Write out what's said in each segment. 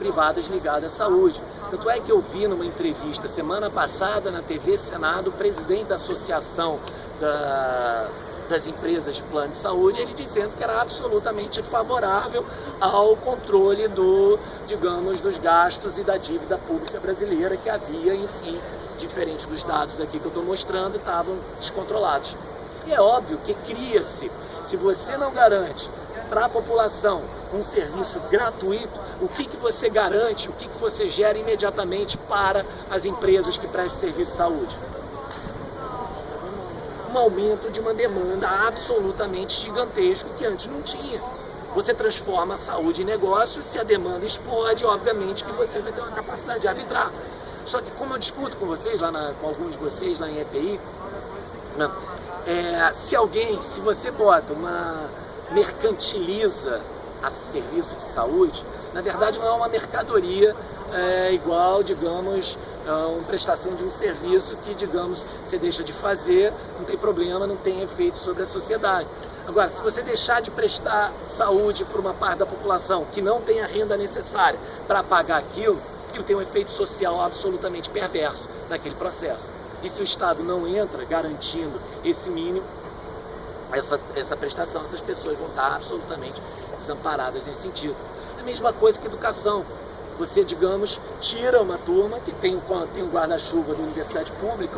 privadas ligadas à saúde. Tanto é que eu vi numa entrevista semana passada na TV Senado o presidente da Associação das Empresas de Plano de Saúde, ele dizendo que era absolutamente favorável ao controle dos gastos e da dívida pública brasileira que havia, enfim, diferente dos dados aqui que eu estou mostrando, estavam descontrolados. E é óbvio que cria-se, se você não garante para a população um serviço gratuito, o que você garante, o que você gera imediatamente para as empresas que prestam serviço de saúde? Um aumento de uma demanda absolutamente gigantesco que antes não tinha. Você transforma a saúde em negócio, se a demanda explode, obviamente que você vai ter uma capacidade de arbitrar. Só que como eu discuto com vocês, com alguns de vocês lá em EPI, se você mercantiliza a serviço de saúde, na verdade não é uma mercadoria igual, digamos, uma prestação de um serviço que, digamos, você deixa de fazer, não tem problema, não tem efeito sobre a sociedade. Agora, se você deixar de prestar saúde para uma parte da população que não tem a renda necessária para pagar aquilo tem um efeito social absolutamente perverso naquele processo. E se o Estado não entra garantindo esse mínimo, essa prestação, essas pessoas vão estar absolutamente desamparadas nesse sentido. É a mesma coisa que educação. Você, digamos, tira uma turma que tem um guarda-chuva da universidade pública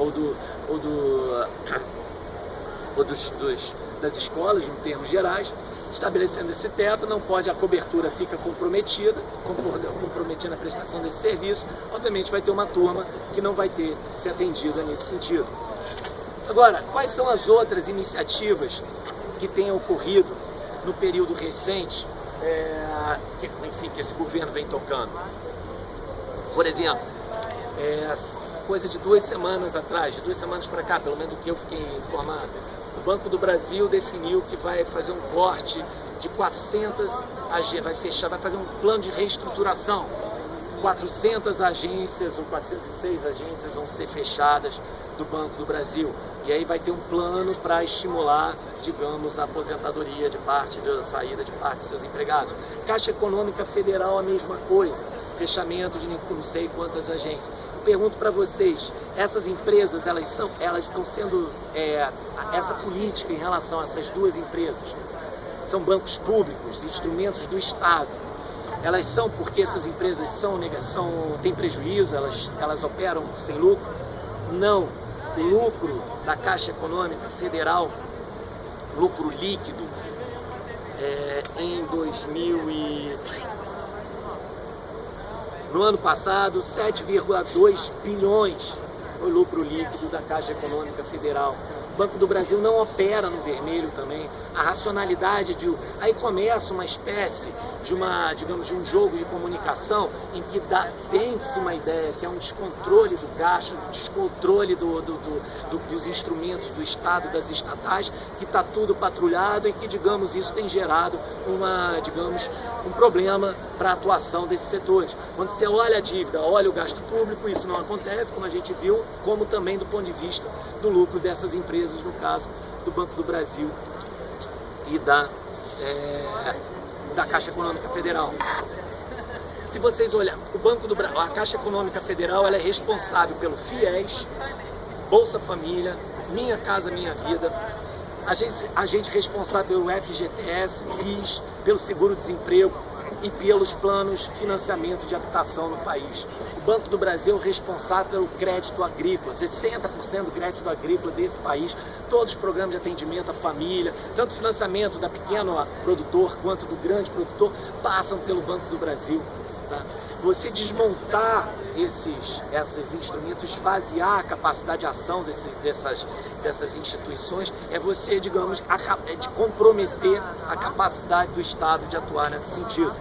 das escolas, em termos gerais, estabelecendo esse teto, não pode, a cobertura fica comprometida a prestação desse serviço, obviamente vai ter uma turma que não vai ser atendida nesse sentido. Agora, quais são as outras iniciativas que têm ocorrido no período recente, que esse governo vem tocando? Por exemplo, coisa de 2 semanas atrás, de 2 semanas para cá, pelo menos do que eu fiquei informado, o Banco do Brasil definiu que vai fazer um corte de 400 agências, vai fazer um plano de reestruturação. 400 agências ou 406 agências vão ser fechadas do Banco do Brasil. E aí vai ter um plano para estimular, digamos, a aposentadoria a saída de parte dos seus empregados. Caixa Econômica Federal, a mesma coisa. Fechamento de não sei quantas agências. Eu pergunto para vocês, essas empresas, elas estão sendo, essa política em relação a essas duas empresas, são bancos públicos, instrumentos do Estado. Elas são porque essas empresas têm prejuízo, elas operam sem lucro? Não. O lucro da Caixa Econômica Federal, lucro líquido, no ano passado, 7,2 bilhões foi o lucro líquido da Caixa Econômica Federal. O Banco do Brasil não opera no vermelho também. A racionalidade aí começa uma espécie de um jogo de comunicação em que vende-se uma ideia que é um descontrole do gasto, um descontrole dos instrumentos do Estado, das estatais, que está tudo patrulhado e que, digamos, isso tem gerado um problema para a atuação desses setores. Quando você olha a dívida, olha o gasto público, isso não acontece, como a gente viu, como também do ponto de vista do lucro dessas empresas, no caso do Banco do Brasil e da Caixa Econômica Federal. Se vocês olharem, a Caixa Econômica Federal, ela é responsável pelo FIES, Bolsa Família, Minha Casa Minha Vida, agente responsável pelo FGTS, PIS, pelo seguro-desemprego e pelos planos de financiamento de habitação no país. O Banco do Brasil é responsável pelo crédito agrícola, 60% do crédito agrícola desse país, todos os programas de atendimento à família, tanto o financiamento da pequeno produtor quanto do grande produtor, passam pelo Banco do Brasil. Tá? Você desmontar esses instrumentos, esvaziar a capacidade de ação dessas instituições, é você, digamos, de comprometer a capacidade do Estado de atuar nesse sentido.